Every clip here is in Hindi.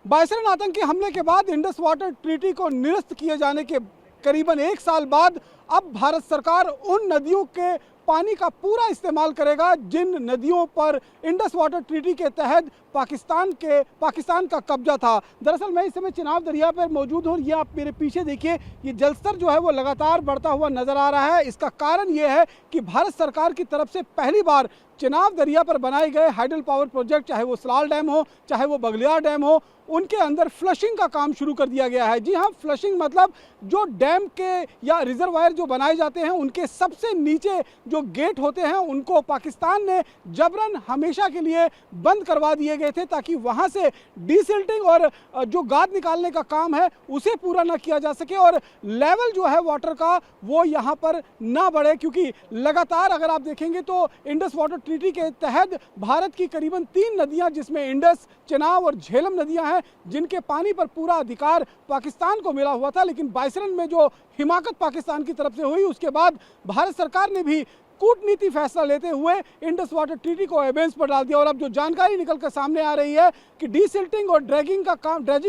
बायसरन आतंकी हमले के बाद इंडस वाटर ट्रीटी को निरस्त किए जाने के करीबन 1 साल बाद अब भारत सरकार उन नदियों के पानी का पूरा इस्तेमाल करेगा जिन नदियों पर इंडस वाटर ट्रीटी के तहत पाकिस्तान का कब्जा था। दरअसल मैं इस समय चिनाब दरिया पर मौजूद हूँ। ये आप मेरे पीछे देखिए, ये जलस्तर जो है वो लगातार बढ़ता हुआ नजर आ रहा है। इसका कारण ये है कि भारत सरकार की तरफ से पहली बार चिनाब दरिया पर बनाए गए हाइडल पावर प्रोजेक्ट, चाहे वो सलाल डैम हो चाहे वो बगलियार डैम हो, उनके अंदर फ्लशिंग का काम शुरू कर दिया गया है। जी हाँ, फ्लशिंग मतलब जो डैम के या रिजर्वायर जो बनाए जाते हैं उनके सबसे नीचे जो गेट होते हैं उनको पाकिस्तान ने जबरन हमेशा के लिए बंद करवा दिए गए थे ताकि वहां से डीसिल्टिंग और जो गाद निकालने का काम है उसे पूरा ना किया जा सके और लेवल जो है वाटर का वो यहाँ पर ना बढ़े। क्योंकि लगातार अगर आप देखेंगे तो इंडस वाटर ट्रीटी के तहत भारत की करीबन 3 नदियां, जिसमें इंडस, चिनाब और झेलम नदियां हैं, जिनके पानी पर पूरा अधिकार पाकिस्तान को मिला हुआ था। लेकिन बायसरन में जो हिमाकत पाकिस्तान की तरफ से हुई उसके बाद भारत सरकार ने भी कूटनीति फैसला लेते हुए इंडस वाटर ट्रीटी को एबेंस पर डाल दिया। और अब जो जानकारी निकल कर सामने आ रही है कि डीसिल्टिंग और ड्रेजिंग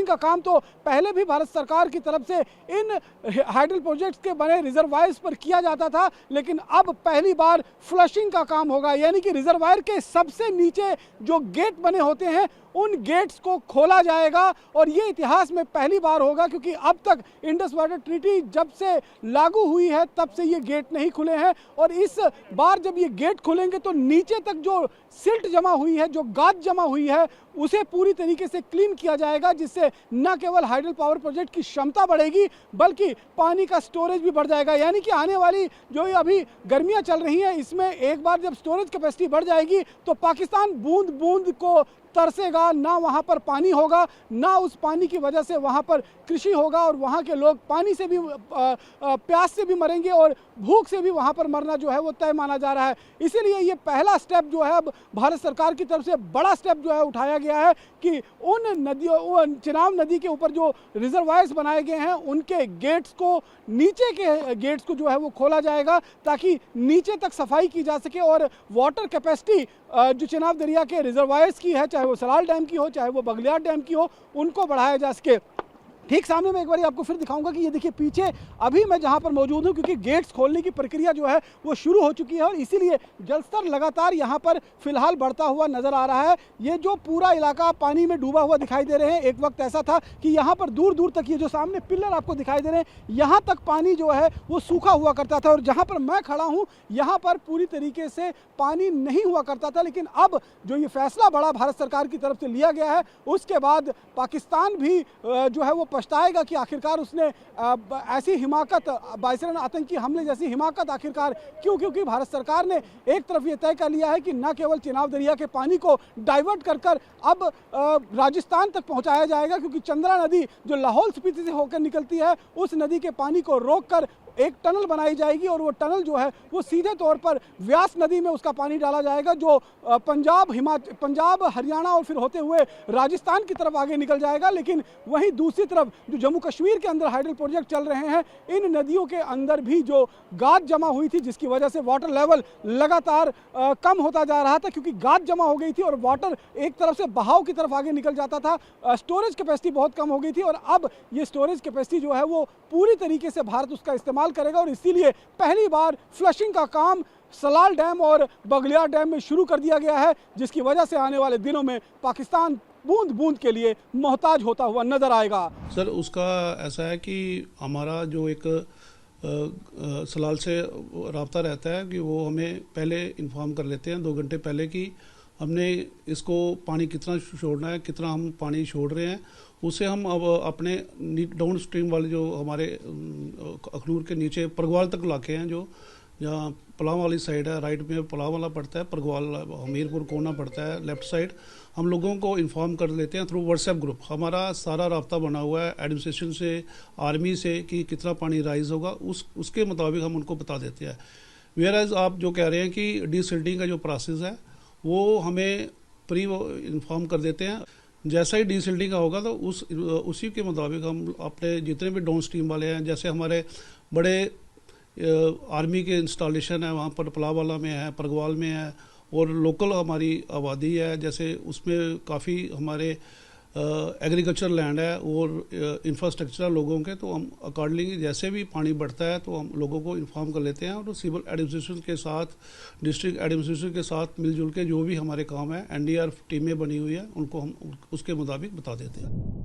का काम तो पहले भी भारत सरकार की तरफ से इन हाइडल प्रोजेक्ट्स के बने रिजर्वायर्स पर किया जाता था, लेकिन अब पहली बार फ्लशिंग का काम होगा। यानी कि रिजर्वायर के सबसे नीचे जो गेट बने होते हैं उन गेट्स को खोला जाएगा और ये इतिहास में पहली बार होगा, क्योंकि अब तक इंडस वाटर ट्रीटी जब से लागू हुई है तब से ये गेट नहीं खुले हैं। और इस बार जब ये गेट खुलेंगे तो नीचे तक जो सिल्ट जमा हुई है, जो गाद जमा हुई है, उसे पूरी तरीके से क्लीन किया जाएगा, जिससे न केवल हाइडल पावर प्रोजेक्ट की क्षमता बढ़ेगी बल्कि पानी का स्टोरेज भी बढ़ जाएगा। यानी कि आने वाली जो अभी गर्मियां चल रही हैं इसमें एक बार जब स्टोरेज कैपेसिटी बढ़ जाएगी तो पाकिस्तान बूंद बूंद को तरसेगा, ना वहाँ पर पानी होगा, ना उस पानी की वजह से वहाँ पर कृषि होगा और वहाँ के लोग पानी से भी प्यास से भी मरेंगे और भूख से भी वहाँ पर मरना जो है वो तय माना जा रहा है। इसीलिए ये पहला स्टेप जो है अब भारत सरकार की तरफ से बड़ा स्टेप जो है उठाया गया है कि उन नदियों, चिनाब नदी के ऊपर जो रिजर्वायर्स बनाए गए हैं उनके गेट्स को, नीचे के गेट्स को जो है वो खोला जाएगा ताकि नीचे तक सफाई की जा सके और वाटर कैपेसिटी जो चिनाब दरिया के रिजर्वायर्स की है, चाहे वो सलाल डैम की हो चाहे वो बगलियार डैम की हो, उनको बढ़ाया जा सके। ठीक सामने मैं एक बार आपको फिर दिखाऊंगा कि ये देखिए पीछे अभी मैं जहां पर मौजूद हूं, क्योंकि गेट्स खोलने की प्रक्रिया जो है वो शुरू हो चुकी है और इसीलिए जलस्तर लगातार यहां पर फिलहाल बढ़ता हुआ नजर आ रहा है। ये जो पूरा इलाका पानी में डूबा हुआ दिखाई दे रहे हैं, एक वक्त ऐसा था कि यहाँ पर दूर दूर तक ये जो सामने पिलर आपको दिखाई दे रहे हैं यहाँ तक पानी जो है वो सूखा हुआ करता था और जहाँ पर मैं खड़ा हूँ यहाँ पर पूरी तरीके से पानी नहीं हुआ करता था। लेकिन अब जो ये फैसला बड़ा भारत सरकार की तरफ से लिया गया है उसके बाद पाकिस्तान भी जो है वो पछताएगा कि आखिरकार उसने ऐसी हिमाकत, बायसरन आतंकी हमले जैसी हिमाकत आखिरकार क्यों, क्योंकि भारत सरकार ने एक तरफ ये तय कर लिया है कि न केवल चिनाब दरिया के पानी को डाइवर्ट कर कर अब राजस्थान तक पहुंचाया जाएगा, क्योंकि चंद्रा नदी जो लाहौल स्पीति से होकर निकलती है उस नदी के पानी को रोककर एक टनल बनाई जाएगी और वो टनल जो है वो सीधे तौर पर व्यास नदी में उसका पानी डाला जाएगा जो पंजाब, हरियाणा और फिर होते हुए राजस्थान की तरफ आगे निकल जाएगा। लेकिन वहीं दूसरी तरफ जो जम्मू कश्मीर के अंदर हाइडल प्रोजेक्ट चल रहे हैं, इन नदियों के अंदर भी जो गाद जमा हुई थी जिसकी वजह से वाटर लेवल लगातार कम होता जा रहा था, क्योंकि गाद जमा हो गई थी और वाटर एक तरफ से बहाव की तरफ आगे निकल जाता था, स्टोरेज कैपेसिटी बहुत कम हो गई थी और अब ये स्टोरेज कैपेसिटी जो है वो पूरी तरीके से भारत उसका इस्तेमाल करेगा और इसीलिए पहली बार फ्लशिंग का काम सलाल डैम और बगलियार डैम में शुरू कर दिया गया है, जिसकी वजह से आने वाले दिनों में पाकिस्तान बूंद बूंद के लिए मोहताज होता हुआ नजर आएगा। सर, उसका ऐसा है कि हमारा जो एक सलाल से राब्ता रहता है कि वो हमें पहले इन्फॉर्म कर लेते हैं 2 घंटे पहले कि हमने इसको पानी कितना छोड़ना है, कितना हम पानी छोड़ रहे हैं। उसे हम अब अपने डाउन स्ट्रीम वाले जो हमारे अखनूर के नीचे परगवाल तक इलाके हैं, जो जहाँ पलाव वाली साइड है, राइट में पलाव वाला पड़ता है, परगवाल हमीरपुर कोना पड़ता है लेफ्ट साइड, हम लोगों को इन्फॉर्म कर लेते हैं थ्रू व्हाट्सएप ग्रुप। हमारा सारा राब्ता बना हुआ है एडमिनिस्ट्रेशन से, आर्मी से कि कितना पानी राइज होगा, उसके मुताबिक हम उनको बता देते हैं। वेयर एज आप जो कह रहे हैं कि डीसिल्टिंग का जो प्रोसेस है वो हमें प्री इन्फॉर्म कर देते हैं। जैसा ही डीसिल्टिंग का होगा तो उसी के मुताबिक हम अपने जितने भी डाउन स्ट्रीम वाले हैं, जैसे हमारे बड़े आर्मी के इंस्टॉलेशन है वहाँ पर पलावाला में है, परगवाल में है और लोकल हमारी आबादी है, जैसे उसमें काफ़ी हमारे एग्रीकल्चर लैंड है और इंफ्रास्ट्रक्चर लोगों के, तो हम अकॉर्डिंगली जैसे भी पानी बढ़ता है तो हम लोगों को इन्फॉर्म कर लेते हैं और सिविल एडमिनिस्ट्रेशन के साथ, डिस्ट्रिक्ट एडमिनिस्ट्रेशन के साथ मिलजुल के जो भी हमारे काम है, एनडीआरएफ टीमें बनी हुई है, उनको हम उसके मुताबिक बता देते हैं।